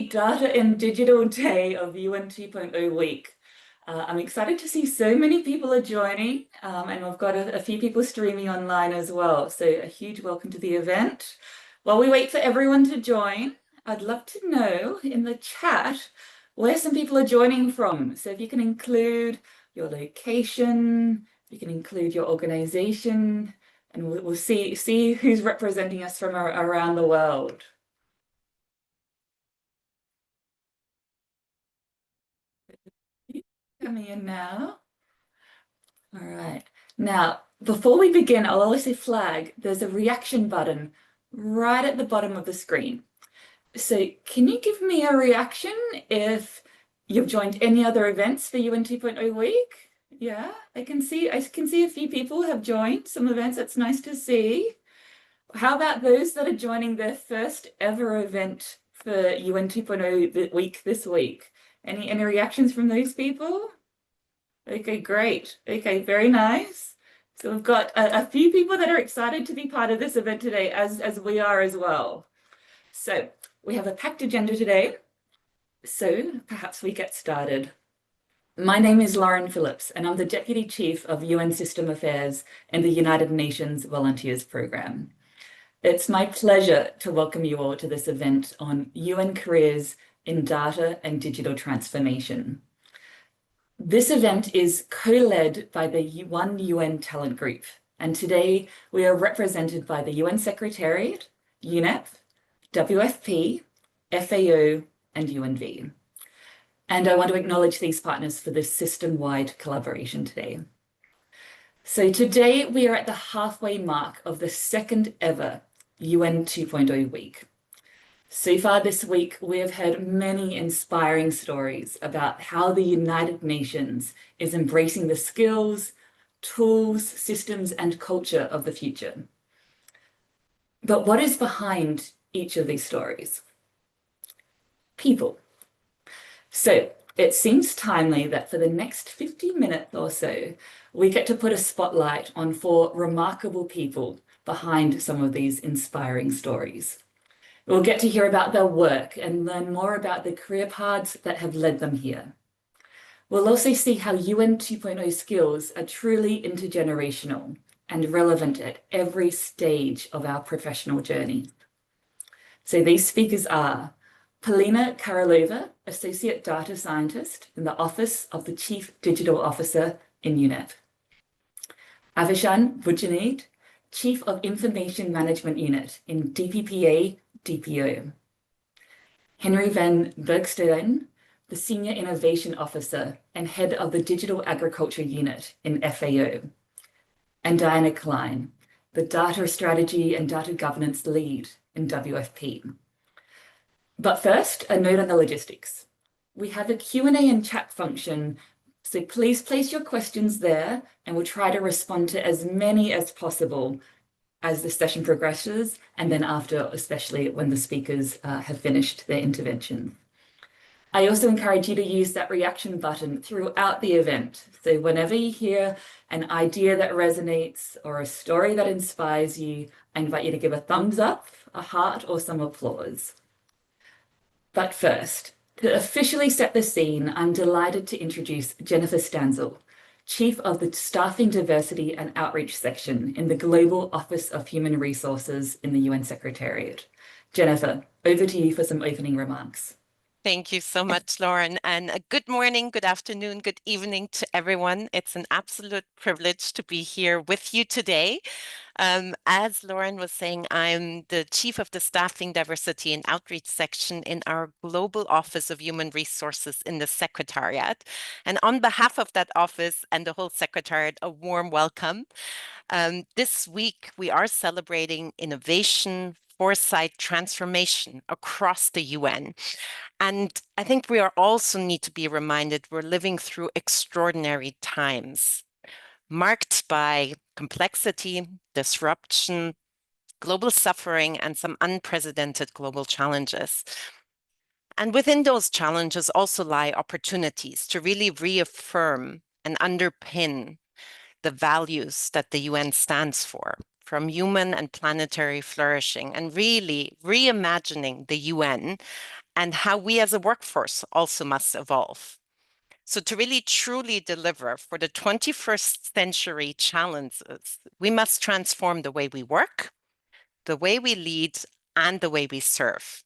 Data and Digital Day of UN 2.0 Week. I'm excited to see so many people are joining, and we've got a few people streaming online as well. So a huge welcome to the event. While we wait for everyone to join, I'd love to know in the chat where some people are joining from. So if you can include your location, you can include your organization, and we'll see who's representing us from around the world. Coming in now. All right. Now, before we begin, I'll always say flag. There's a reaction button right at the bottom of the screen. So can you give me a reaction if you've joined any other events for UN 2.0 week? Yeah, I can see a few people have joined some events. That's nice to see. How about those that are joining their first ever event for UN 2.0 week this week? Any reactions from those people? Okay, great. Okay, very nice. So we've got a few people that are excited to be part of this event today, as we are as well. So we have a packed agenda today. So perhaps we get started. My name is Lauren Phillips, and I'm the Deputy Chief of UN System Affairs in the United Nations Volunteers Program. It's my pleasure to welcome you all to this event on UN careers in data and digital transformation. This event is co-led by the One UN Talent Group, and today we are represented by the UN Secretariat, UNEP, WFP, FAO, and UNV. And I want to acknowledge these partners for this system-wide collaboration today. So today we are at the halfway mark of the second ever UN 2.0 week. So far this week, we have heard many inspiring stories about how the United Nations is embracing the skills, tools, systems, and culture of the future. But what is behind each of these stories? People. So it seems timely that for the next 50 minutes or so, we get to put a spotlight on 4 remarkable people behind some of these inspiring stories. We'll get to hear about their work and learn more about the career paths that have led them here. We'll also see how UN 2.0 skills are truly intergenerational and relevant at every stage of our professional journey. So these speakers are Polina Karolova, Associate Data Scientist in the Office of the Chief Digital Officer in UNEP. Avishan Bujanid, Chief of Information Management Unit in DPPA DPO. Henry van Bergsteden, the Senior Innovation Officer and Head of the Digital Agriculture Unit in FAO. And Diana Klein, the Data Strategy and Data Governance Lead in WFP. But first, a note on the logistics. We have a Q&A and chat function, so please place your questions there and we'll try to respond to as many as possible as the session progresses, and then after, especially when the speakers have finished their intervention. I also encourage you to use that reaction button throughout the event. So whenever you hear an idea that resonates or a story that inspires you, I invite you to give a thumbs up, a heart, or some applause. But first, to officially set the scene, I'm delighted to introduce Jennifer Stanzel, Chief of the Staffing Diversity and Outreach Section in the Global Office of Human Resources in the UN Secretariat. Jennifer, over to you for some opening remarks. Thank you so much, Lauren, and a good morning, good afternoon, good evening to everyone. It's an absolute privilege to be here with you today. As Lauren was saying, I'm the Chief of the Staffing Diversity and Outreach Section in our Global Office of Human Resources in the Secretariat. And on behalf of that office and the whole Secretariat, a warm welcome. This week, we are celebrating innovation, foresight, transformation across the UN. And I think we are also need to be reminded we're living through extraordinary times, marked by complexity, disruption, global suffering, and some unprecedented global challenges. And within those challenges also lie opportunities to really reaffirm and underpin the values that the UN stands for, from human and planetary flourishing, and really reimagining the UN and how we as a workforce also must evolve. So to really truly deliver for the 21st century challenges, we must transform the way we work, the way we lead, and the way we serve.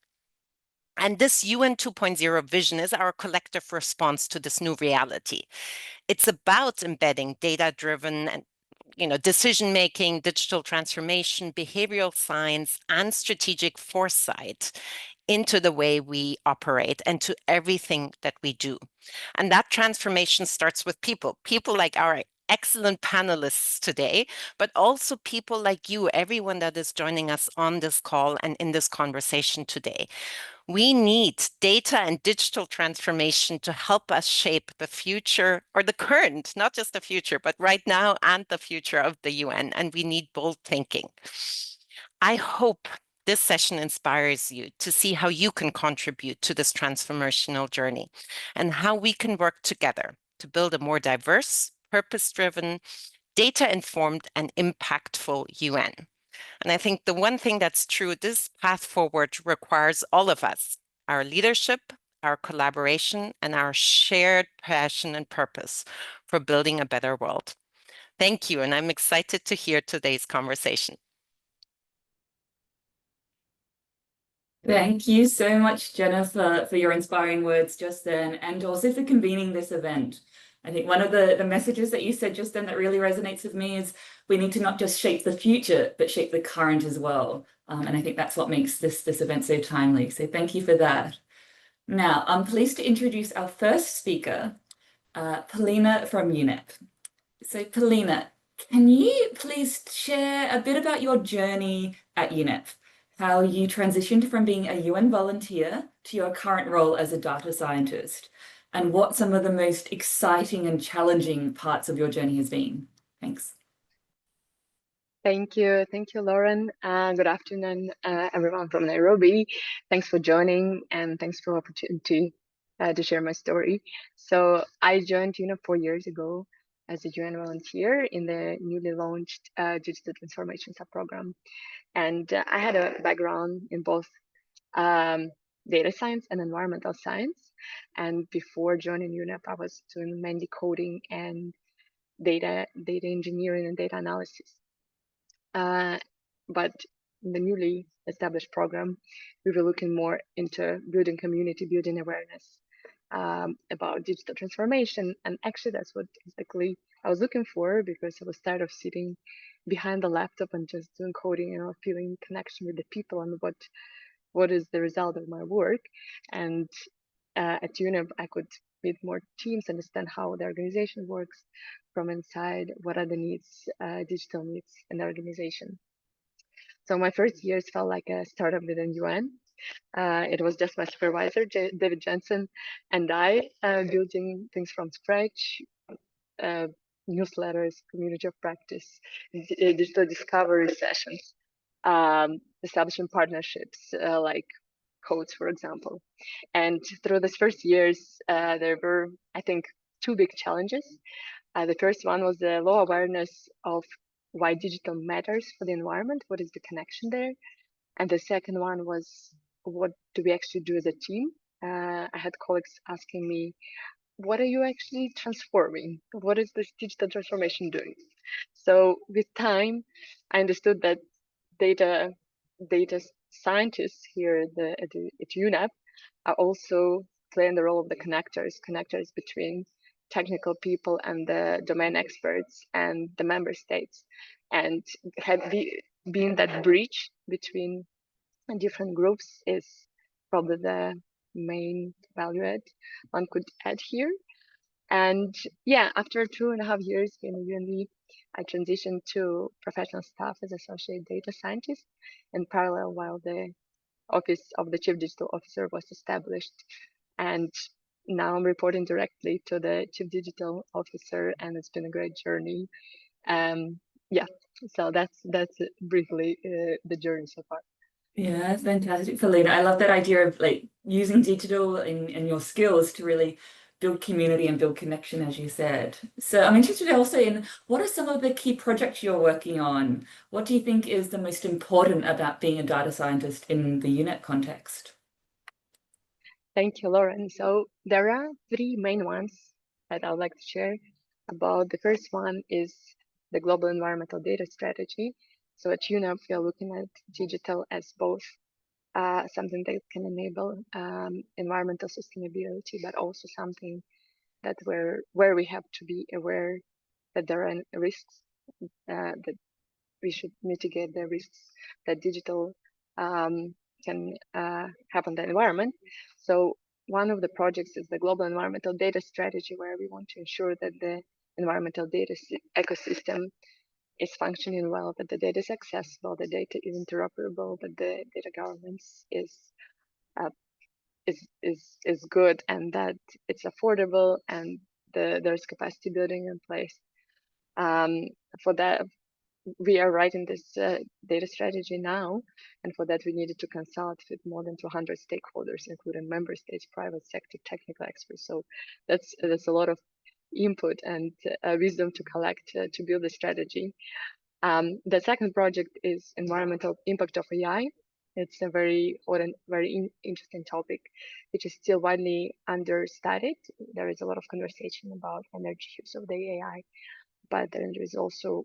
And this UN 2.0 vision is our collective response to this new reality. It's about embedding data-driven and decision-making, digital transformation, behavioral science, and strategic foresight into the way we operate and to everything that we do. And that transformation starts with people like our excellent panelists today, but also people like you, everyone that is joining us on this call and in this conversation today. We need data and digital transformation to help us shape the future, or the current, not just the future, but right now and the future of the UN. And we need bold thinking. I hope this session inspires you to see how you can contribute to this transformational journey and how we can work together to build a more diverse, purpose-driven, data-informed, and impactful UN. And I think the one thing that's true, this path forward requires all of us, our leadership, our collaboration, and our shared passion and purpose for building a better world. Thank you, and I'm excited to hear today's conversation. Thank you so much, Jennifer, for your inspiring words just then, and also for convening this event. I think one of the messages that you said just then that really resonates with me is we need to not just shape the future, but shape the current as well. And I think that's what makes this event so timely. So thank you for that. Now, I'm pleased to introduce our first speaker, Polina from UNEP. So Polina, can you please share a bit about your journey at UNEP? How you transitioned from being a UN volunteer to your current role as a data scientist, and what some of the most exciting and challenging parts of your journey has been. Thanks. Thank you, Lauren. Good afternoon, everyone from Nairobi. Thanks for joining, and thanks for the opportunity to share my story. So I joined UNEP 4 years ago as a UN volunteer in the newly launched Digital Transformation Subprogram. And I had a background in both data science and environmental science. And before joining UNEP, I was doing mainly coding and data engineering and data analysis. But in the newly established program, we were looking more into building community, building awareness about digital transformation. And actually, that's what exactly I was looking for, because I was tired of sitting behind the laptop and just doing coding and feeling connection with the people and what is the result of my work. And at UNEP, I could meet more teams, understand how the organization works from inside, what are the needs, digital needs in the organization. So my first years felt like a startup within UN. It was just my supervisor, David Jensen, and I building things from scratch, newsletters, community of practice, digital discovery sessions, establishing partnerships like Codes, for example. And through these first years, there were, I think, two big challenges. The first one was the low awareness of why digital matters for the environment, what is the connection there. And the second one was, what do we actually do as a team? I had colleagues asking me, what are you actually transforming? What is this digital transformation doing? So with time, I understood that data scientists here at UNEP are also playing the role of the connectors between technical people and the domain experts and the member states, and being that bridge between different groups is probably the main value add one could add here. And yeah, after 2.5 years in UNV, I transitioned to professional staff as associate data scientist in parallel while the office of the chief digital officer was established. And now I'm reporting directly to the chief digital officer, and it's been a great journey. Yeah, so that's briefly the journey so far. Yeah, fantastic, Polina. I love that idea of like using digital in your skills to really build community and build connection, as you said. So I'm interested also in what are some of the key projects you're working on? What do you think is the most important about being a data scientist in the UNEP context? Thank you, Lauren. So there are three main ones that I would like to share about. The first one is the Global Environmental Data Strategy. So at UNEP, we are looking at digital as both something that can enable environmental sustainability, but also something that where we have to be aware that there are risks, that we should mitigate the risks that digital can have on the environment. So one of the projects is the Global Environmental Data Strategy, where we want to ensure that the environmental data ecosystem is functioning well, that the data is accessible, the data is interoperable, that the data governance is good, and that it's affordable, and there's capacity building in place. For that, we are writing this data strategy now, and for that we needed to consult with more than 200 stakeholders, including member states, private sector, technical experts. So that's a lot of input and wisdom to collect to build a strategy. The second project is environmental impact of AI. It's a very interesting topic, which is still widely understudied. There is a lot of conversation about energy use of the AI, but there is also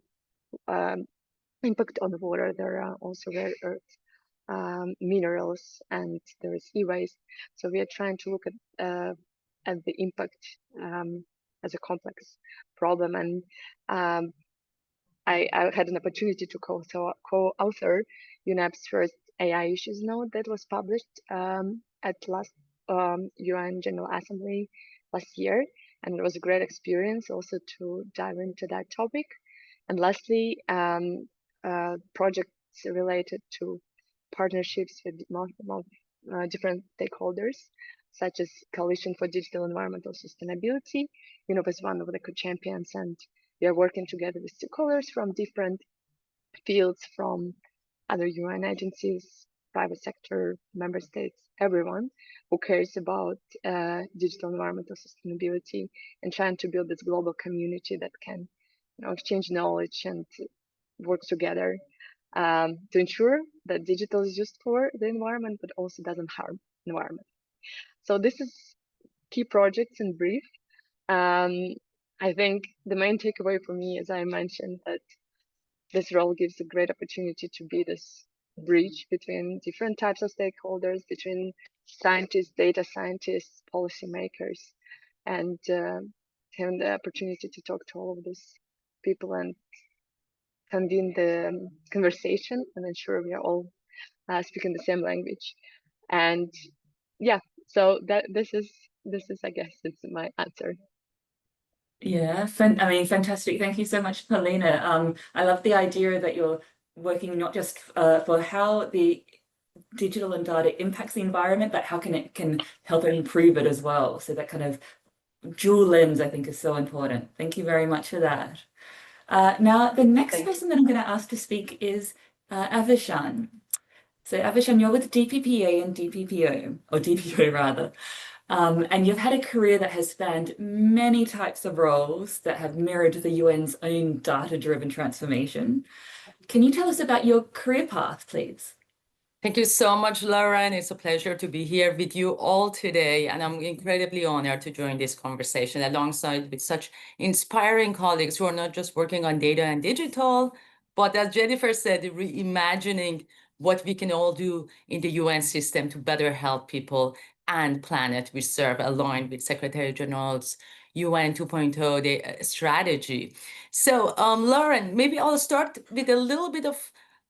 impact on the water. There are also rare earth minerals, and there is e-waste. So we are trying to look at the impact as a complex problem. And I had an opportunity to co-author UNEP's first AI issues note that was published at last UN General Assembly last year, and it was a great experience also to dive into that topic. And lastly, projects related to partnerships with different stakeholders, such as Coalition for Digital Environmental Sustainability. UNEP is one of the co-champions, and we are working together with stakeholders from different fields, from other UN agencies, private sector, member states, everyone who cares about digital environmental sustainability, and trying to build this global community that can exchange knowledge and work together to ensure that digital is used for the environment, but also doesn't harm the environment. So this is key projects in brief. I think the main takeaway for me, as I mentioned, that this role gives a great opportunity to be this bridge between different types of stakeholders, between scientists, data scientists, policymakers, and having the opportunity to talk to all of these people and convene the conversation and ensure we are all speaking the same language. And yeah, so this is I guess it's my answer. Yeah, I mean, fantastic. Thank you so much, Paulina. I love the idea that you're working not just for how the digital and data impacts the environment, but how it can help improve it as well. So that kind of dual lens, I think, is so important. Thank you very much for that. Now, the next person that I'm going to ask to speak is Avishan. So Avishan, you're with DPPA and DPPO, or DPO rather. And you've had a career that has spanned many types of roles that have mirrored the UN's own data-driven transformation. Can you tell us about your career path, please? Thank you so much, Lauren. It's a pleasure to be here with you all today, and I'm incredibly honored to join this conversation alongside with such inspiring colleagues who are not just working on data and digital, but as Jennifer said, reimagining what we can all do in the UN system to better help people and planet we serve, aligned with Secretary General's UN 2.0 strategy. So, Lauren, maybe I'll start with a little bit of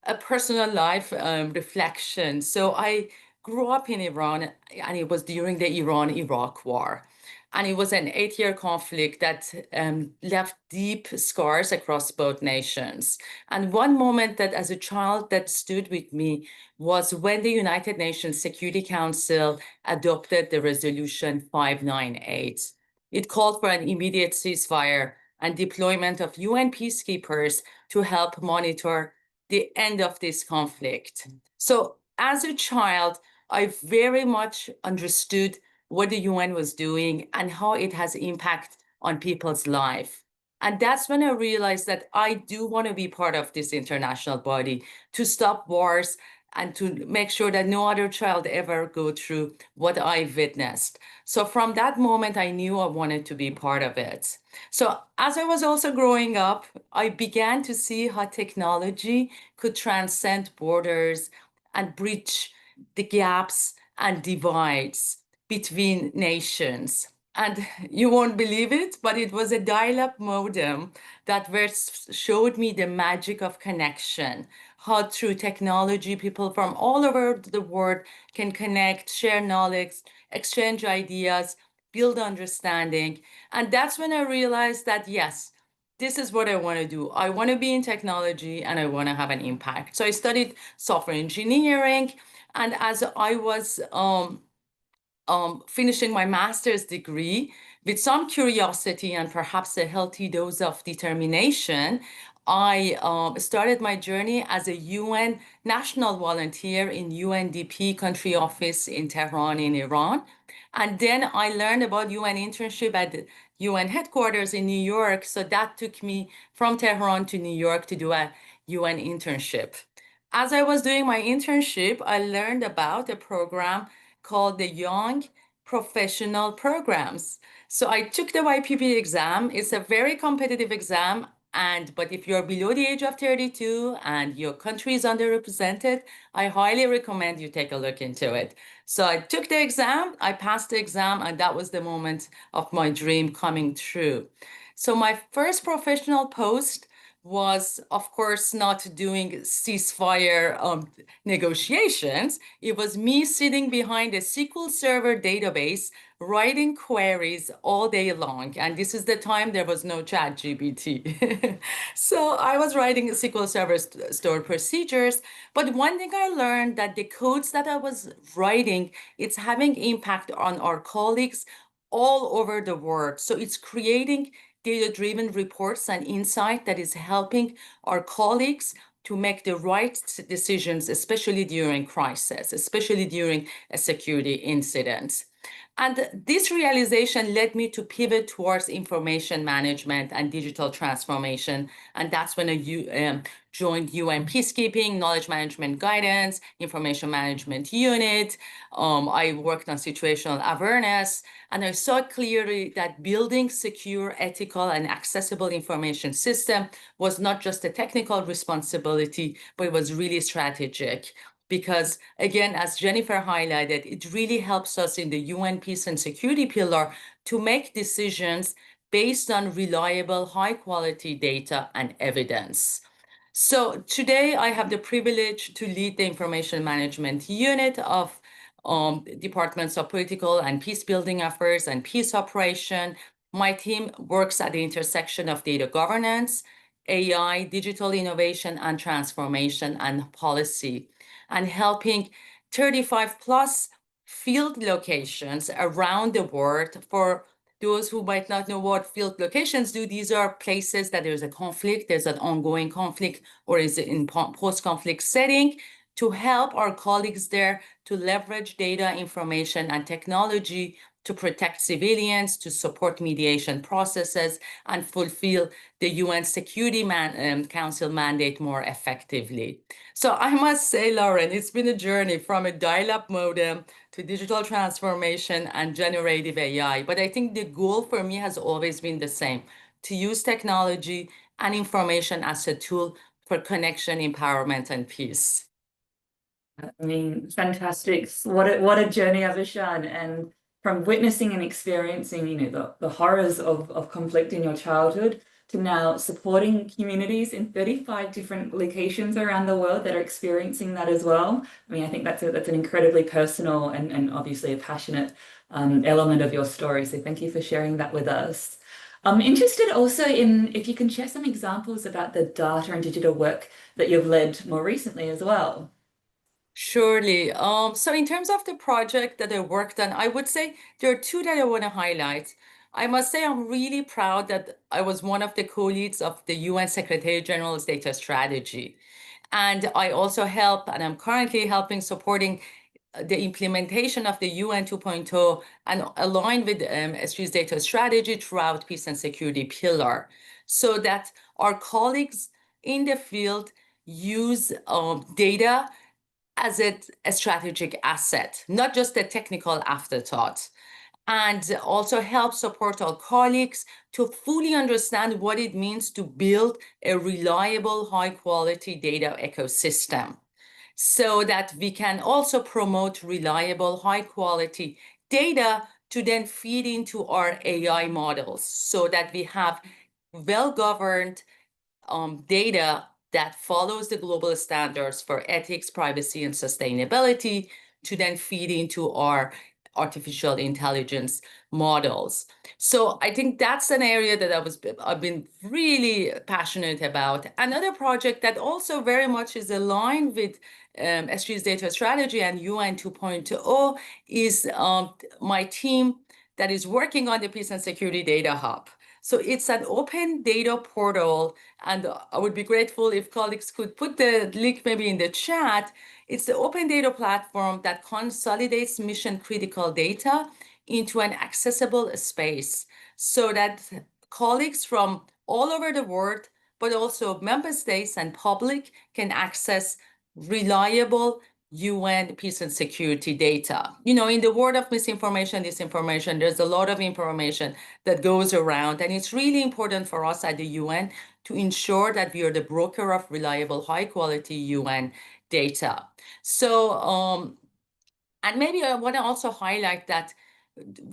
a personal life reflection. So I grew up in Iran, and it was during the Iran-Iraq War. And it was an 8-year conflict that left deep scars across both nations. And one moment that as a child that stood with me was when the United Nations Security Council adopted the resolution 598. It called for an immediate ceasefire and deployment of UN peacekeepers to help monitor the end of this conflict. So as a child, I very much understood what the UN was doing and how it has impact on people's life. And that's when I realized that I do want to be part of this international body to stop wars and to make sure that no other child ever go through what I witnessed. So from that moment, I knew I wanted to be part of it. So as I was also growing up, I began to see how technology could transcend borders and bridge the gaps and divides between nations. And you won't believe it, but it was a dial-up modem that showed me the magic of connection, how through technology, people from all over the world can connect, share knowledge, exchange ideas, build understanding. And that's when I realized that, yes, this is what I want to do. I want to be in technology and I want to have an impact. So I studied software engineering. And as I was finishing my master's degree, with some curiosity and perhaps a healthy dose of determination, I started my journey as a UN national volunteer in UNDP country office in Tehran in Iran. And then I learned about UN internship at the UN headquarters in New York. So that took me from Tehran to New York to do a UN internship. As I was doing my internship, I learned about a program called the Young Professional Programs. So I took the YPP exam. It's a very competitive exam. But if you're below the age of 32 and your country is underrepresented, I highly recommend you take a look into it. So I took the exam, I passed the exam, and that was the moment of my dream coming true. So my first professional post was, of course, not doing ceasefire negotiations. It was me sitting behind a SQL Server database, writing queries all day long. And this is the time there was no ChatGPT. So I was writing SQL Server stored procedures. But one thing I learned that the codes that I was writing, it's having impact on our colleagues all over the world. So it's creating data-driven reports and insight that is helping our colleagues to make the right decisions, especially during crisis, especially during a security incident. And this realization led me to pivot towards information management and digital transformation. And that's when I joined UN Peacekeeping, Knowledge Management Guidance, Information Management Unit. I worked on situational awareness, and I saw clearly that building secure, ethical, and accessible information system was not just a technical responsibility, but it was really strategic. Because again, as Jennifer highlighted, it really helps us in the UN peace and security pillar to make decisions based on reliable, high quality data and evidence. So today I have the privilege to lead the information management unit of departments of political and peace building affairs and peace operation. My team works at the intersection of data governance, AI, digital innovation and transformation and policy, and helping 35 plus field locations around the world. For those who might not know what field locations do, these are places that there's a conflict, there's an ongoing conflict, or is it in post-conflict setting, to help our colleagues there to leverage data, information, and technology to protect civilians, to support mediation processes, and fulfill the UN Security Council mandate more effectively. So I must say, Lauren, it's been a journey from a dial-up modem to digital transformation and generative AI. But I think the goal for me has always been the same, to use technology and information as a tool for connection, empowerment, and peace. I mean, fantastic. What a journey, Avishan. And from witnessing and experiencing, the horrors of conflict in your childhood to now supporting communities in 35 different locations around the world that are experiencing that as well. I mean, I think that's an incredibly personal and obviously a passionate element of your story. So thank you for sharing that with us. I'm interested also in if you can share some examples about the data and digital work that you've led more recently as well. Surely. So in terms of the project that I worked on, I would say there are two that I want to highlight. I must say I'm really proud that I was one of the co-leads of the UN Secretary General's data strategy. And I also help, and I'm currently helping supporting the implementation of the UN 2.0 and align with SG's data strategy throughout peace and security pillar, so that our colleagues in the field use data as a strategic asset, not just a technical afterthought, and also help support our colleagues to fully understand what it means to build a reliable, high-quality data ecosystem, so that we can also promote reliable, high-quality data to then feed into our AI models, so that we have well-governed data that follows the global standards for ethics, privacy, and sustainability to then feed into our artificial intelligence models. So I think that's an area that I've been really passionate about. Another project that also very much is aligned with SDG's data strategy and UN 2.0 is my team that is working on the Peace and Security Data Hub. So it's an open data portal, and I would be grateful if colleagues could put the link maybe in the chat. It's the open data platform that consolidates mission-critical data into an accessible space, so that colleagues from all over the world, but also member states and public, can access reliable UN peace and security data. You know, in the world of misinformation, disinformation, there's a lot of information that goes around, and it's really important for us at the UN to ensure that we are the broker of reliable, high-quality UN data. So, and maybe I want to also highlight that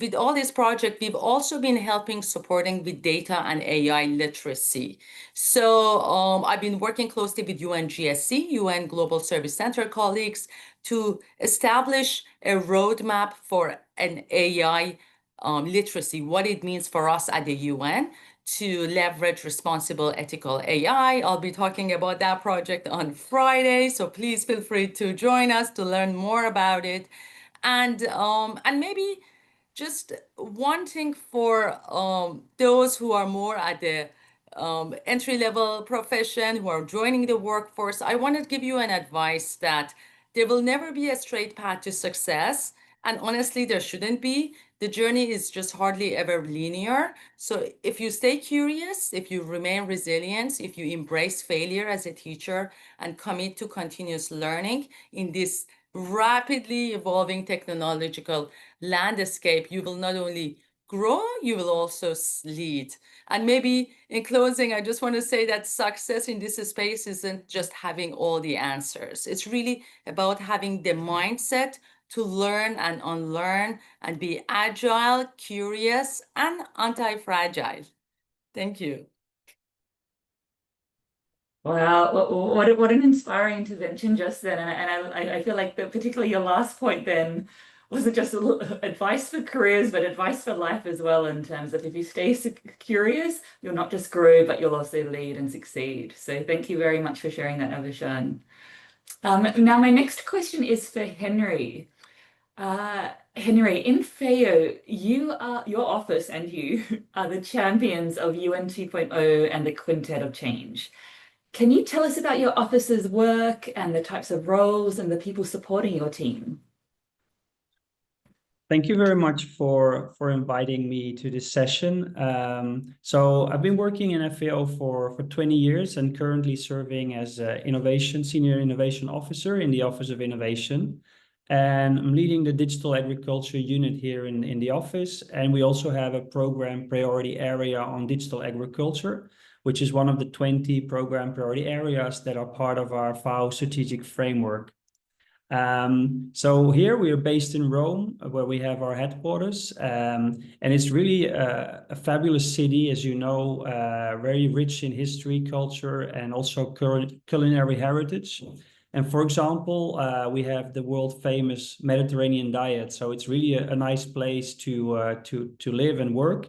with all this project, we've also been supporting with data and AI literacy. So I've been working closely with UNGSC, UN Global Service Center colleagues, to establish a roadmap for an AI literacy, what it means for us at the UN to leverage responsible ethical AI. I'll be talking about that project on Friday, so please feel free to join us to learn more about it. And maybe just one thing for those who are more at the entry-level profession, who are joining the workforce, I want to give you an advice that there will never be a straight path to success. And honestly, there shouldn't be. The journey is just hardly ever linear. So if you stay curious, if you remain resilient, if you embrace failure as a teacher and commit to continuous learning in this rapidly evolving technological landscape, you will not only grow, you will also lead. And maybe in closing, I just want to say that success in this space isn't just having all the answers. It's really about having the mindset to learn and unlearn and be agile, curious, and anti-fragile. Thank you. Wow, what an inspiring intervention just then. And I feel like particularly your last point then wasn't just advice for careers, but advice for life as well, in terms of if you stay curious, you'll not just grow, but you'll also lead and succeed. So thank you very much for sharing that, Avishon. Now, my next question is for Henry. Henry, in FAO, your office and you are the champions of UN 2.0 and the Quintet of Change. Can you tell us about your office's work and the types of roles and the people supporting your team? Thank you very much for inviting me to this session. So I've been working in FAO for 20 years and currently serving as Senior Innovation Officer in the Office of Innovation. And I'm leading the Digital Agriculture unit here in the office. And we also have a program priority area on digital agriculture, which is one of the 20 program priority areas that are part of our FAO strategic framework. So here we are based in Rome, where we have our headquarters, and it's really a fabulous city, as you know, very rich in history, culture, and also culinary heritage. And for example, we have the world famous Mediterranean diet, so it's really a nice place to live and work.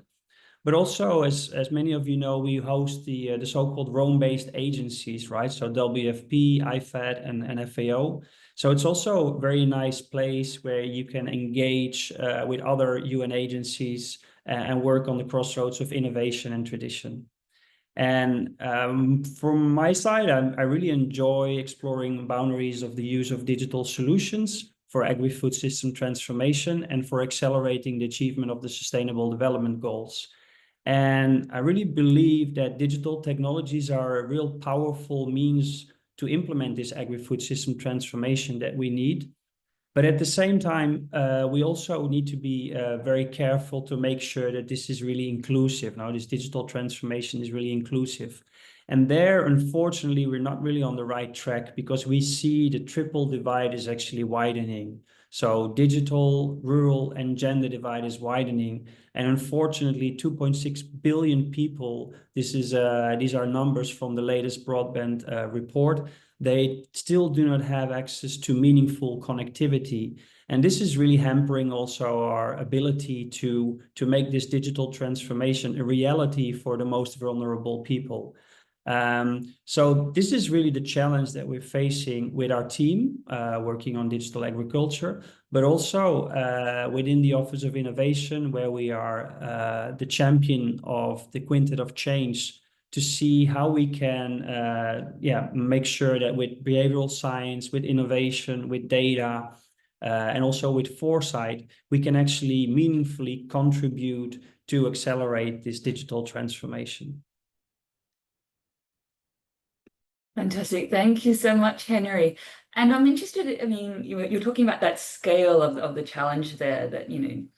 But also, as many of you know, we host the so-called Rome-based agencies, right? So WFP, IFAD, and FAO. So it's also a very nice place where you can engage with other UN agencies and work on the crossroads of innovation and tradition. And from my side, I really enjoy exploring boundaries of the use of digital solutions for agri-food system transformation and for accelerating the achievement of the Sustainable Development Goals. And I really believe that digital technologies are a real powerful means to implement this agri-food system transformation that we need. But at the same time, we also need to be very careful to make sure that this is really inclusive. Now, this digital transformation is really inclusive. And there, unfortunately, we're not really on the right track because we see the triple divide is actually widening. So digital, rural, and gender divide is widening. And unfortunately, 2.6 billion people, these are numbers from the latest broadband report, they still do not have access to meaningful connectivity. And this is really hampering also our ability to make this digital transformation a reality for the most vulnerable people. So this is really the challenge that we're facing with our team working on digital agriculture, but also within the Office of Innovation, where we are the champion of the Quintet of Change to see how we can make sure that with behavioral science, with innovation, with data, and also with foresight, we can actually meaningfully contribute to accelerate this digital transformation. Fantastic. Thank you so much, Henry. And I'm interested, I mean, you're talking about that scale of the challenge there, that,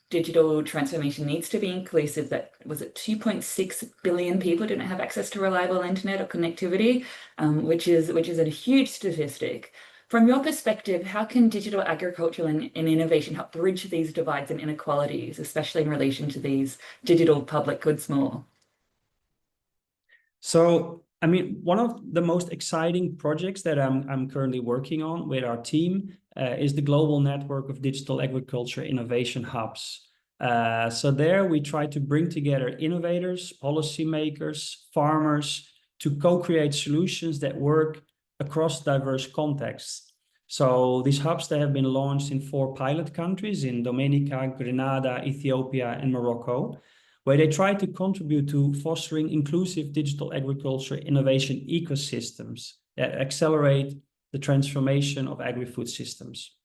digital transformation needs to be inclusive. That was it, 2.6 billion people don't have access to reliable internet or connectivity, which is a huge statistic. From your perspective, how can digital agriculture and innovation help bridge these divides and inequalities, especially in relation to these digital public goods more? So, I mean, one of the most exciting projects that I'm currently working on with our team is the Global Network of Digital Agriculture Innovation Hubs. So there we try to bring together innovators, policymakers, farmers to co-create solutions that work across diverse contexts. So these hubs, they have been launched in 4 pilot countries, in Dominica, Grenada, Ethiopia, and Morocco, where they try to contribute to fostering inclusive digital agriculture innovation ecosystems that accelerate the transformation of agri-food systems.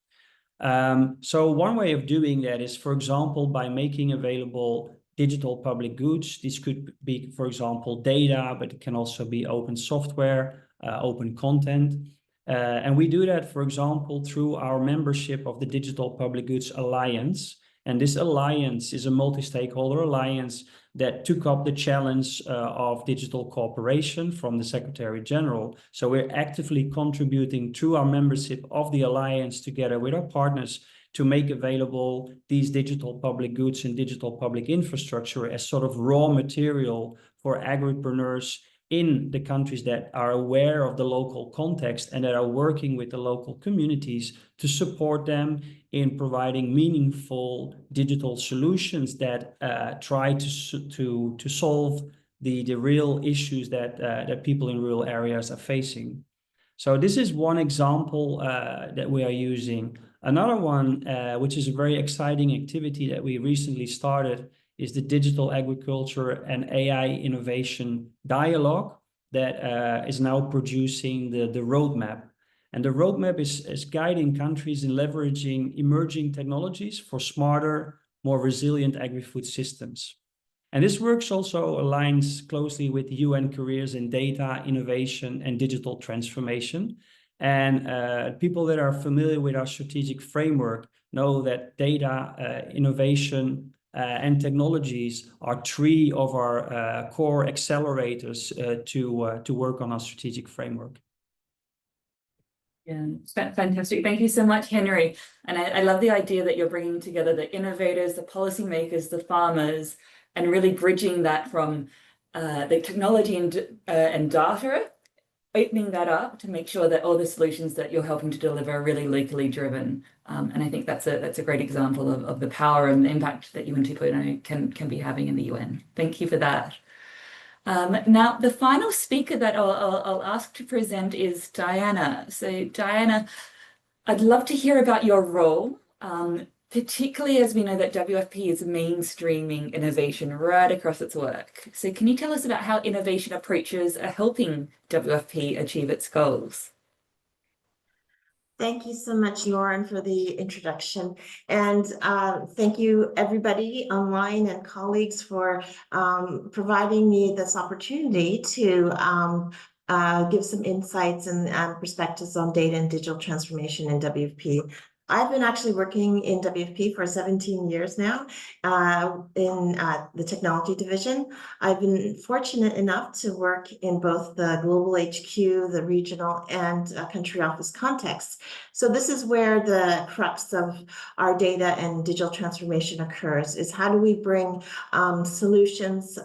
So one way of doing that is, for example, by making available digital public goods. This could be, for example, data, but it can also be open software, open content. And we do that, for example, through our membership of the Digital Public Goods Alliance. And this alliance is a multi-stakeholder alliance that took up the challenge of digital cooperation from the Secretary General. So we're actively contributing through our membership of the alliance together with our partners to make available these digital public goods and digital public infrastructure as sort of raw material for agripreneurs in the countries that are aware of the local context and that are working with the local communities to support them in providing meaningful digital solutions that try to solve the real issues that people in rural areas are facing. So this is one example that we are using. Another one, which is a very exciting activity that we recently started, is the Digital Agriculture and AI Innovation Dialogue that is now producing the roadmap. And the roadmap is guiding countries in leveraging emerging technologies for smarter, more resilient agri-food systems. And this work also aligns closely with UN careers in data, innovation, and digital transformation. And people that are familiar with our strategic framework know that data, innovation, and technologies are 3 of our core accelerators to work on our strategic framework. Yeah, fantastic. Thank you so much, Henry. And I love the idea that you're bringing together the innovators, the policymakers, the farmers, and really bridging that from the technology and data, opening that up to make sure that all the solutions that you're helping to deliver are really locally driven. And I think that's a great example of the power and the impact that UN 2.0 can be having in the UN. Thank you for that. Now, the final speaker that I'll ask to present is Diana. So Diana, I'd love to hear about your role, particularly as we know that WFP is mainstreaming innovation right across its work. So can you tell us about how innovation approaches are helping WFP achieve its goals? Thank you so much, Lauren, for the introduction. And thank you, everybody online and colleagues, for providing me this opportunity to give some insights and perspectives on data and digital transformation in WFP. I've been actually working in WFP for 17 years now in the technology division. I've been fortunate enough to work in both the global HQ, the regional, and country office contexts. So this is where the crux of our data and digital transformation occurs, is how do we bring solutions,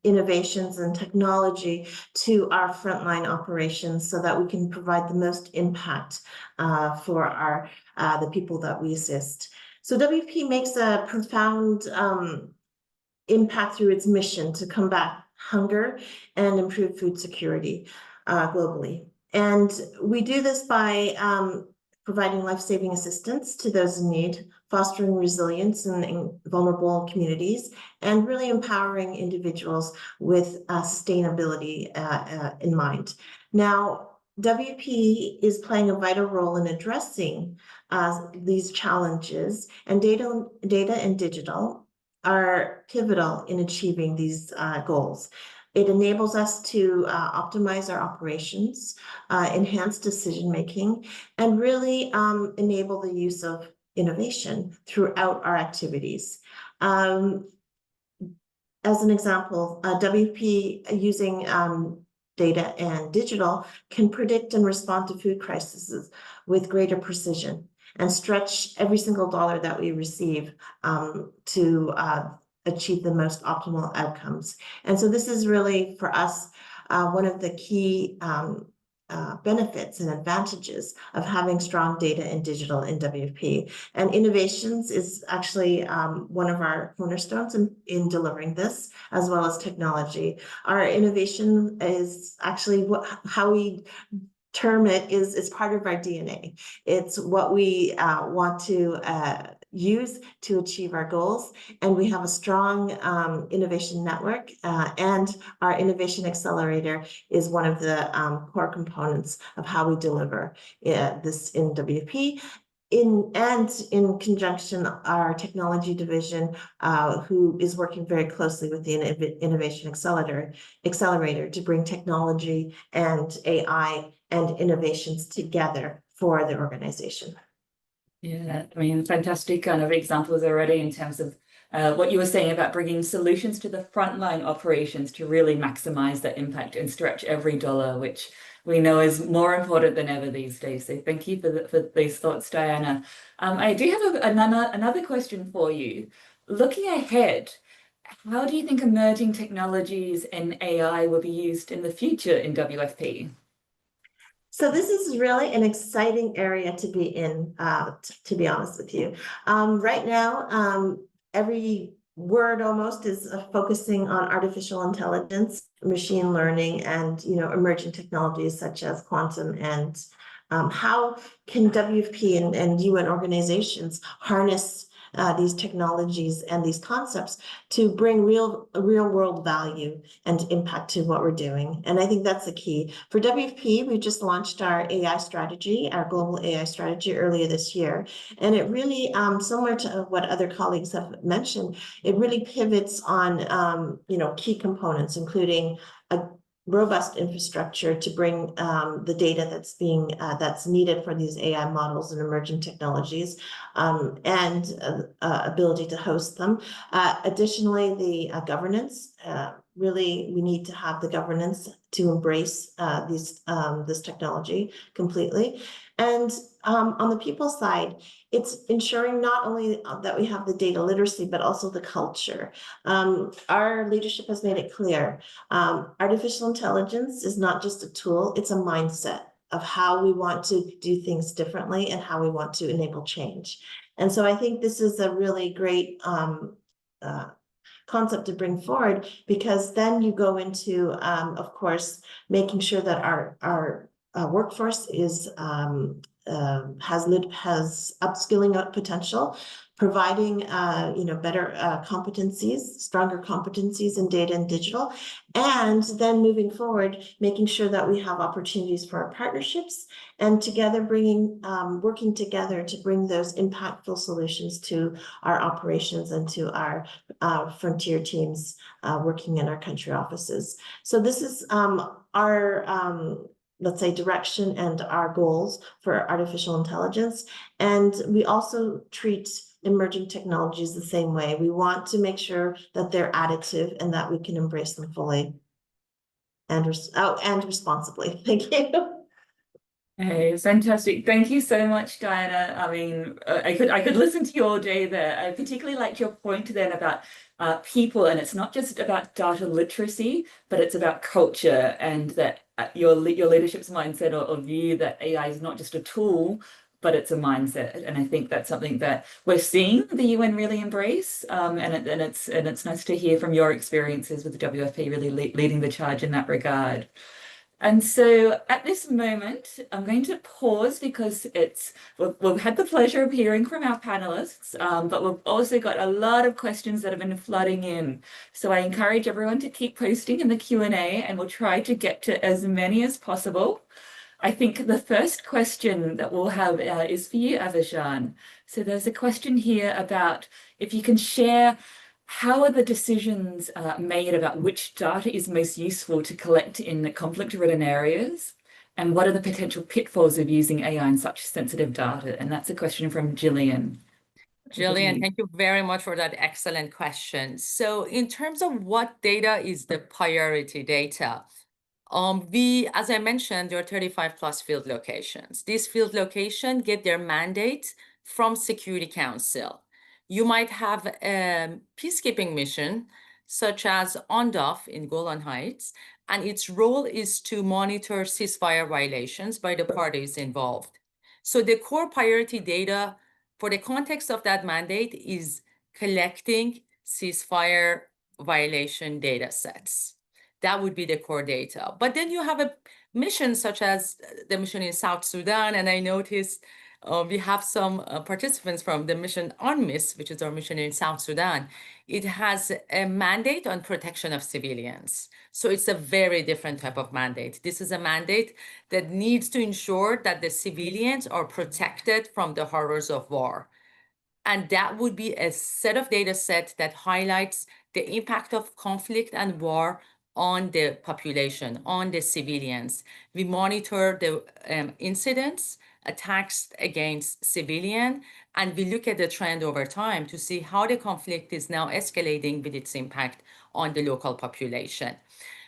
innovations, and technology to our frontline operations so that we can provide the most impact for our the people that we assist. So WFP makes a profound impact through its mission to combat hunger and improve food security globally. And we do this by providing life-saving assistance to those in need, fostering resilience in vulnerable communities, and really empowering individuals with sustainability in mind. Now, WFP is playing a vital role in addressing these challenges, and data and digital are pivotal in achieving these goals. It enables us to optimize our operations, enhance decision-making, and really enable the use of innovation throughout our activities. As an example, WFP using data and digital can predict and respond to food crises with greater precision and stretch every single dollar that we receive to achieve the most optimal outcomes. And so this is really, for us, one of the key benefits and advantages of having strong data and digital in WFP. And innovations is actually one of our cornerstones in delivering this, as well as technology. Our innovation is actually how we term it is part of our DNA. It's what we want to use to achieve our goals. And we have a strong innovation network, and our innovation accelerator is one of the core components of how we deliver this in WFP. In conjunction, our technology division, who is working very closely with the innovation accelerator to bring technology and AI and innovations together for the organization. Yeah, I mean, fantastic kind of examples already in terms of what you were saying about bringing solutions to the frontline operations to really maximize the impact and stretch every dollar, which we know is more important than ever these days. So thank you for these thoughts, Diana. I do have another question for you. Looking ahead, how do you think emerging technologies and AI will be used in the future in WFP? So this is really an exciting area to be in, to be honest with you. Right now, every word almost is focusing on artificial intelligence, machine learning, and emerging technologies such as quantum. And how can WFP and UN organizations harness these technologies and these concepts to bring real world value and impact to what we're doing? And I think that's the key. For WFP, we just launched our AI strategy, our global AI strategy, earlier this year. And it really, similar to what other colleagues have mentioned, it really pivots on key components, including a robust infrastructure to bring the data that's needed for these AI models and emerging technologies, and ability to host them. Additionally, the governance. Really, we need to have the governance to embrace this technology completely. And on the people side, it's ensuring not only that we have the data literacy, but also the culture. Our leadership has made it clear. Artificial intelligence is not just a tool, it's a mindset of how we want to do things differently and how we want to enable change. And so I think this is a really great concept to bring forward, because then you go into, of course, making sure that our workforce is has upskilling potential, providing better competencies, stronger competencies in data and digital, and then moving forward, making sure that we have opportunities for our partnerships, and together working together to bring those impactful solutions to our operations and to our frontier teams working in our country offices. So this is our let's say direction and our goals for artificial intelligence. And we also treat emerging technologies the same way. We want to make sure that they're additive and that we can embrace them fully and responsibly. Thank you. Hey, fantastic. Thank you so much, Diana. I mean, I could listen to you all day there. I particularly liked your point then about people, and it's not just about data literacy, but it's about culture, and that your leadership's mindset or view that AI is not just a tool, but it's a mindset. And I think that's something that we're seeing the UN really embrace. And it's nice to hear from your experiences with the WFP really leading the charge in that regard. And so at this moment, I'm going to pause because we've had the pleasure of hearing from our panelists, but we've also got a lot of questions that have been flooding in. So I encourage everyone to keep posting in the Q&A, and we'll try to get to as many as possible. I think the first question that we'll have is for you, Avashan. So there's a question here about if you can share how are the decisions made about which data is most useful to collect in the conflict-ridden areas? And what are the potential pitfalls of using AI in such sensitive data? And that's a question from Gillian. Jillian, thank you very much for that excellent question. So in terms of what data is the priority data, as I mentioned, there are 35 plus field locations. These field locations get their mandate from Security Council. You might have a peacekeeping mission, such as UNDOF in Golan Heights, and its role is to monitor ceasefire violations by the parties involved. So the core priority data for the context of that mandate is collecting ceasefire violation data sets. That would be the core data. But then you have a mission such as the mission in South Sudan, and I noticed we have some participants from the mission UNMISS, which is our mission in South Sudan. It has a mandate on protection of civilians. So it's a very different type of mandate. This is a mandate that needs to ensure that the civilians are protected from the horrors of war. And that would be a set of data set that highlights the impact of conflict and war on the population, on the civilians. We monitor the incidents, attacks against civilian, and we look at the trend over time to see how the conflict is now escalating with its impact on the local population.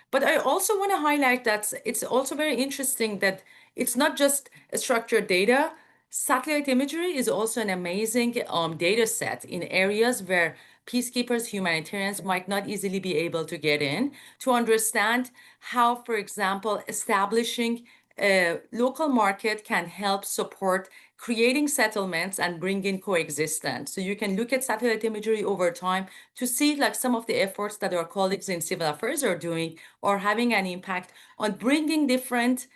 But I also want to highlight that it's also very interesting that it's not just structured data. Satellite imagery is also an amazing data set in areas where peacekeepers, humanitarians might not easily be able to get in to understand how, for example, establishing a local market can help support creating settlements and bring in coexistence. So you can look at satellite imagery over time to see like some of the efforts that our colleagues in civil affairs are doing or having an impact on bringing different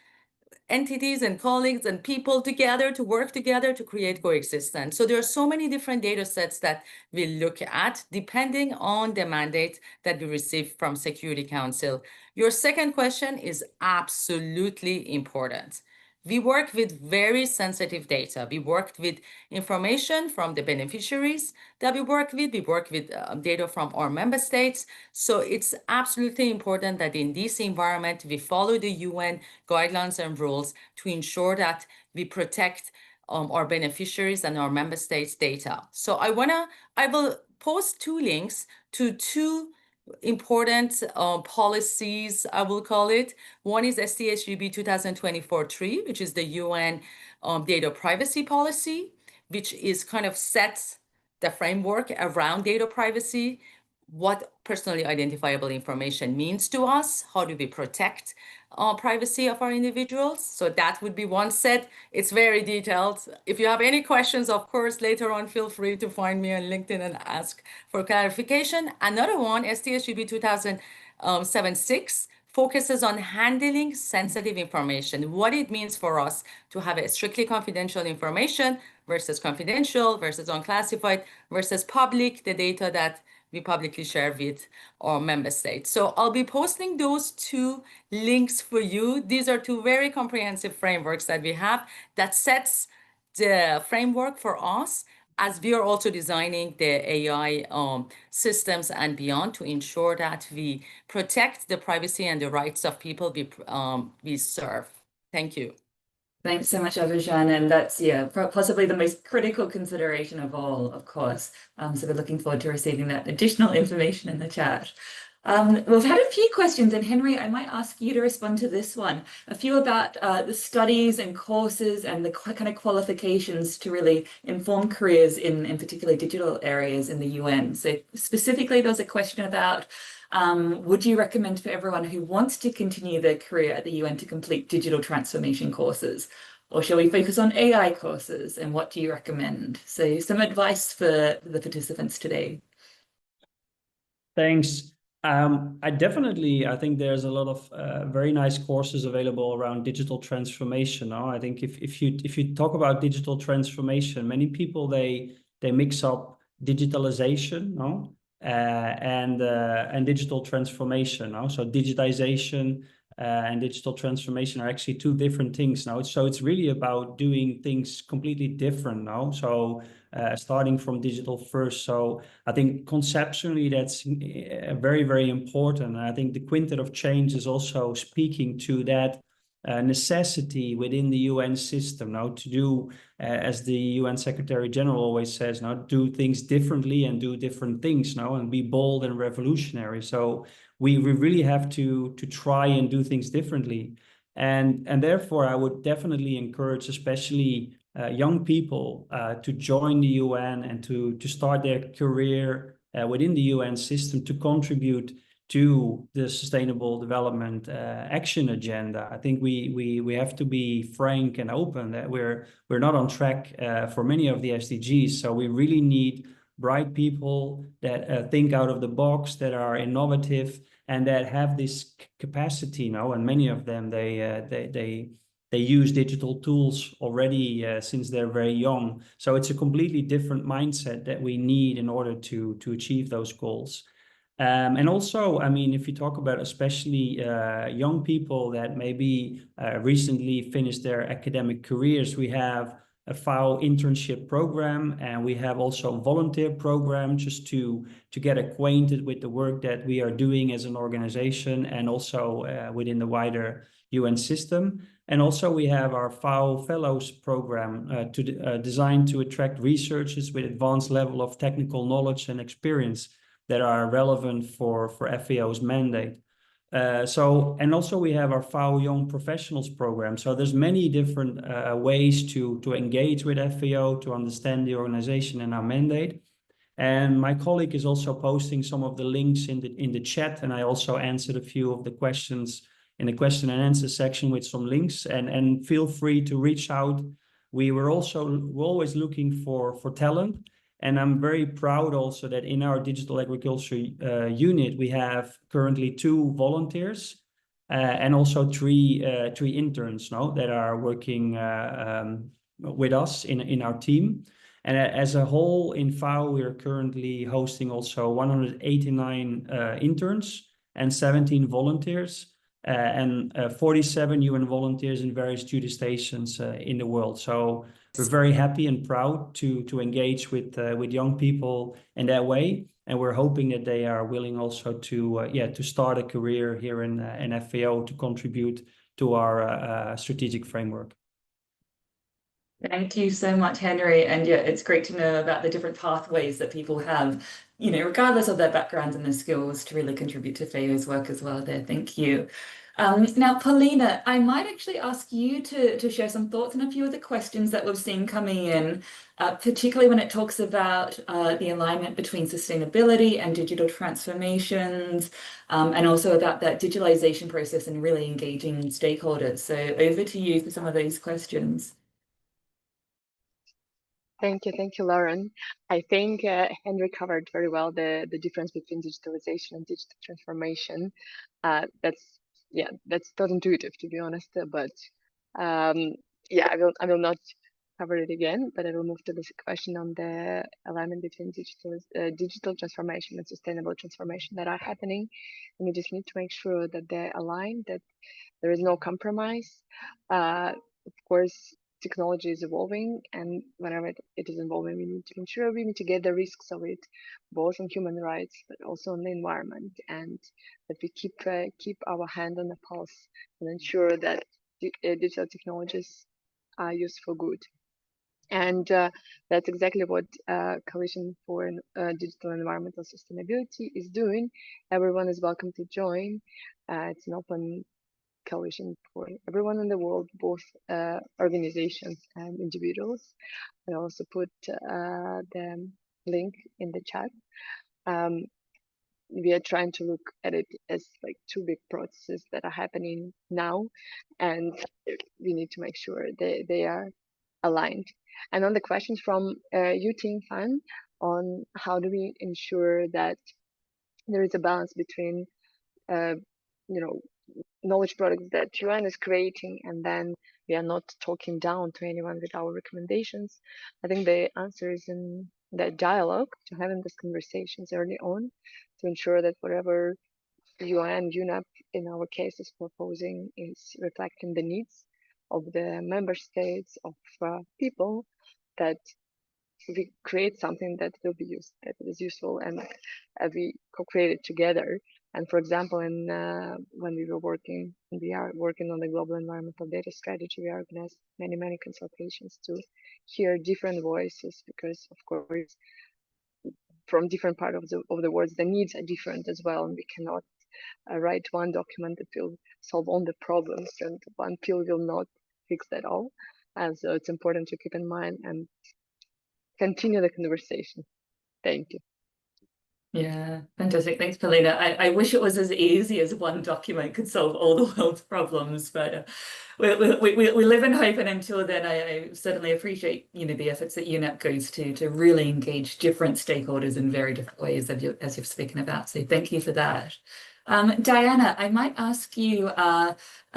entities and colleagues and people together to work together to create coexistence. So there are so many different data sets that we look at depending on the mandate that we receive from Security Council. Your second question is absolutely important. We work with very sensitive data. We worked with information from the beneficiaries that we work with. We work with data from our member states. So it's absolutely important that in this environment, we follow the UN guidelines and rules to ensure that we protect our beneficiaries and our member states' data. So I will post two links to two important policies, I will call it. One is STSGB 2024-3, which is the UN data privacy policy, which is kind of sets the framework around data privacy, what personally identifiable information means to us, how do we protect privacy of our individuals. So that would be one set. It's very detailed. If you have any questions, of course, later on, feel free to find me on LinkedIn and ask for clarification. Another one, STSGB 2007-6, focuses on handling sensitive information, what it means for us to have a strictly confidential information versus confidential versus unclassified versus public, the data that we publicly share with our member states. So I'll be posting those two links for you. These are two very comprehensive frameworks that we have that sets the framework for us as we are also designing the AI systems and beyond to ensure that we protect the privacy and the rights of people we serve. Thank you. Thanks so much, Avijan. And that's, yeah, possibly the most critical consideration of all, of course. So we're looking forward to receiving that additional information in the chat. We've had a few questions, and Henry, I might ask you to respond to this one. A few about the studies and courses and the kind of qualifications to really inform careers in particularly digital areas in the UN. So specifically, there was a question about would you recommend for everyone who wants to continue their career at the UN to complete digital transformation courses? Or shall we focus on AI courses? And what do you recommend? So some advice for the participants today. Thanks. I think there's a lot of very nice courses available around digital transformation. I think if you talk about digital transformation, many people they mix up digitalization, and digital transformation. So digitization and digital transformation are actually two different things now. So it's really about doing things completely different now. So starting from digital first. So I think conceptually that's very, very important. And I think the Quintet of Change is also speaking to that necessity within the UN system now to do, as the UN Secretary General always says, now do things differently and do different things now and be bold and revolutionary. So we really have to try and do things differently. And therefore, I would definitely encourage, especially young people, to join the UN and to start their career within the UN system to contribute to the Sustainable Development Action Agenda. I think we have to be frank and open that we're not on track for many of the SDGs. So we really need bright people that think out of the box, that are innovative, and that have this capacity now. And many of them they use digital tools already since they're very young. So it's a completely different mindset that we need in order to achieve those goals. And also, I mean, if you talk about especially young people that maybe recently finished their academic careers, we have a FAO internship program, and we have also a volunteer program just to get acquainted with the work that we are doing as an organization and also within the wider UN system. And also we have our FAO Fellows program designed to attract researchers with advanced level of technical knowledge and experience that are relevant for FAO's mandate. And also we have our FAO Young Professionals program. So there's many different ways to engage with FAO, to understand the organization and our mandate. And my colleague is also posting some of the links in the chat, and I also answered a few of the questions in the question and answer section with some links. And feel free to reach out. We're always looking for talent. And I'm very proud also that in our digital agriculture unit, we have currently 2 volunteers and also three interns now that are working with us in our team. And as a whole in FAO, we are currently hosting also 189 interns and 17 volunteers and 47 UN volunteers in various duty stations in the world. So we're very happy and proud to engage with young people in that way, and we're hoping that they are willing also to start a career here in FAO to contribute to our strategic framework. Thank you so much, Henry. And yeah, it's great to know about the different pathways that people have, regardless of their backgrounds and their skills, to really contribute to FAO's work as well there. Thank you. Now, Paulina, I might actually ask you to share some thoughts on a few of the questions that we've seen coming in, particularly when it talks about the alignment between sustainability and digital transformations, and also about that digitalization process and really engaging stakeholders. So over to you for some of those questions. Thank you, Lauren. I think Henry covered very well the difference between digitalization and digital transformation. That's not intuitive, to be honest, but I will not cover it again, but I will move to this question on the alignment between digital transformation and sustainable transformation that are happening. And we just need to make sure that they're aligned, that there is no compromise. Of course, technology is evolving, and whenever it is evolving, we need to ensure we mitigate the risks of it, both on human rights but also on the environment, and that we keep our hand on the pulse and ensure that digital technologies are used for good. And that's exactly what Coalition for Digital Environmental Sustainability is doing. Everyone is welcome to join. It's an open coalition for everyone in the world, both organizations and individuals. I also put the link in the chat. We are trying to look at it as like two big processes that are happening now, and we need to make sure they are aligned. And on the questions from Yuting Fan on how do we ensure that there is a balance between knowledge products that UN is creating, and then we are not talking down to anyone with our recommendations. I think the answer is in that dialogue, to having these conversations early on, to ensure that whatever UN, UNEP in our case is proposing is reflecting the needs of the member states, of people, that we create something that will be used, that is useful, and we co-create it together. And for example, when we are working on the global environmental data strategy, we organized many consultations to hear different voices, because of course, from different parts of the world, the needs are different as well, and we cannot write one document that will solve all the problems, and one pill will not fix that all. And so it's important to keep in mind and continue the conversation. Thank you. Yeah, fantastic. Thanks, Polina. I wish it was as easy as one document could solve all the world's problems, but we live in hope, and until then, I certainly appreciate the efforts that UNEP goes to really engage different stakeholders in very different ways, as you've spoken about. So thank you for that. Diana, I might ask you a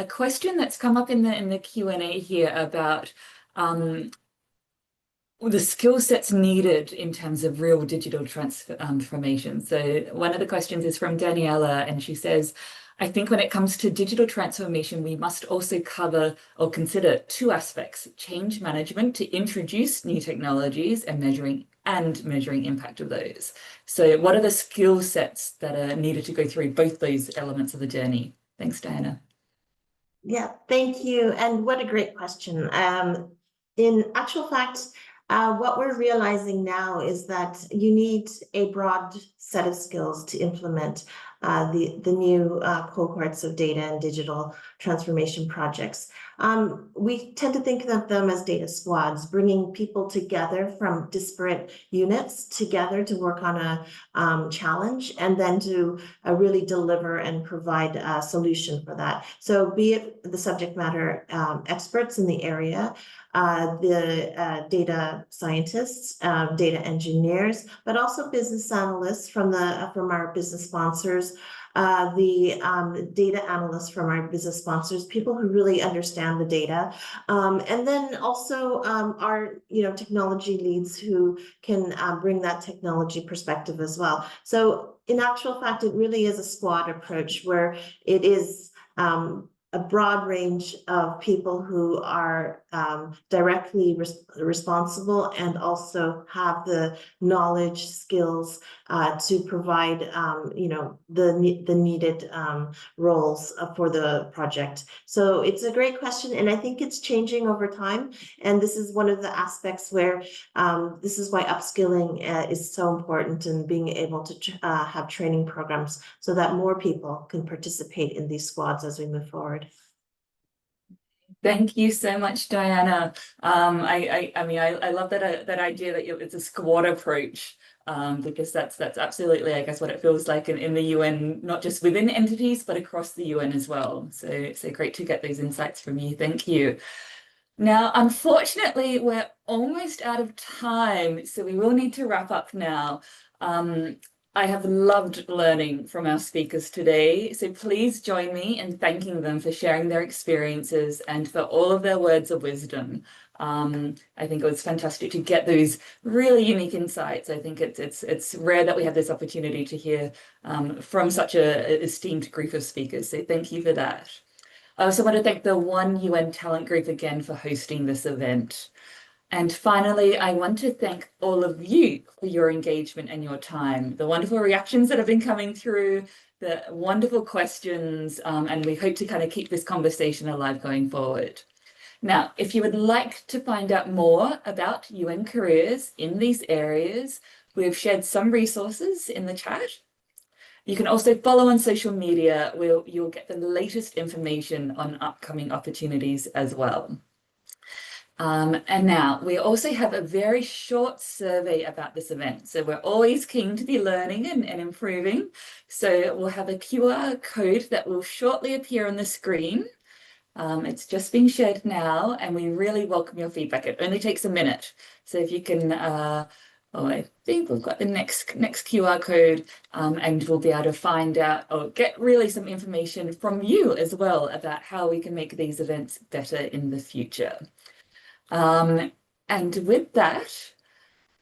question that's come up in the Q&A here about the skill sets needed in terms of real digital transformation. So one of the questions is from Daniela, and she says, I think when it comes to digital transformation, we must also cover or consider two aspects: change management to introduce new technologies and measuring impact of those. So what are the skill sets that are needed to go through both those elements of the journey? Thanks, Diana. Yeah, thank you. And what a great question. In actual fact, what we're realizing now is that you need a broad set of skills to implement the new cohorts of data and digital transformation projects. We tend to think of them as data squads, bringing people together from disparate units together to work on a challenge, and then to really deliver and provide a solution for that. So be it the subject matter experts in the area, the data scientists, data engineers, but also business analysts from our business sponsors, the data analysts from our business sponsors, people who really understand the data, and then also our technology leads who can bring that technology perspective as well. So in actual fact, it really is a squad approach where it is a broad range of people who are directly responsible and also have the knowledge, skills to provide, the needed roles for the project. So it's a great question, and I think it's changing over time. And this is one of the aspects where this is why upskilling is so important, and being able to have training programs so that more people can participate in these squads as we move forward. Thank you so much, Diana. I love that idea that it's a squad approach, because that's absolutely, I guess, what it feels like in the UN, not just within entities, but across the UN as well. So great to get those insights from you. Thank you. Now, unfortunately, we're almost out of time, so we will need to wrap up now. I have loved learning from our speakers today, so please join me in thanking them for sharing their experiences and for all of their words of wisdom. I think it was fantastic to get those really unique insights. I think it's rare that we have this opportunity to hear from such an esteemed group of speakers, so thank you for that. I also want to thank the One UN Talent Group again for hosting this event. And finally, I want to thank all of you for your engagement and your time, the wonderful reactions that have been coming through, the wonderful questions, and we hope to kind of keep this conversation alive going forward. Now, if you would like to find out more about UN careers in these areas, we've shared some resources in the chat. You can also follow on social media where you'll get the latest information on upcoming opportunities as well. And now we also have a very short survey about this event. So we're always keen to be learning and improving. So we'll have a QR code that will shortly appear on the screen. It's just being shared now, and we really welcome your feedback. It only takes a minute. So if you can, I think we've got the next QR code, and we'll be able to find out or get really some information from you as well about how we can make these events better in the future. And with that,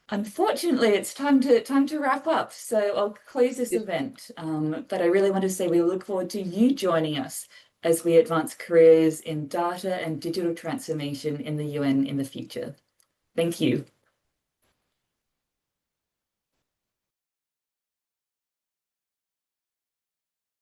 unfortunately, it's time to wrap up. So I'll close this event. But I really want to say we look forward to you joining us as we advance careers in data and digital transformation in the UN in the future. Thank you.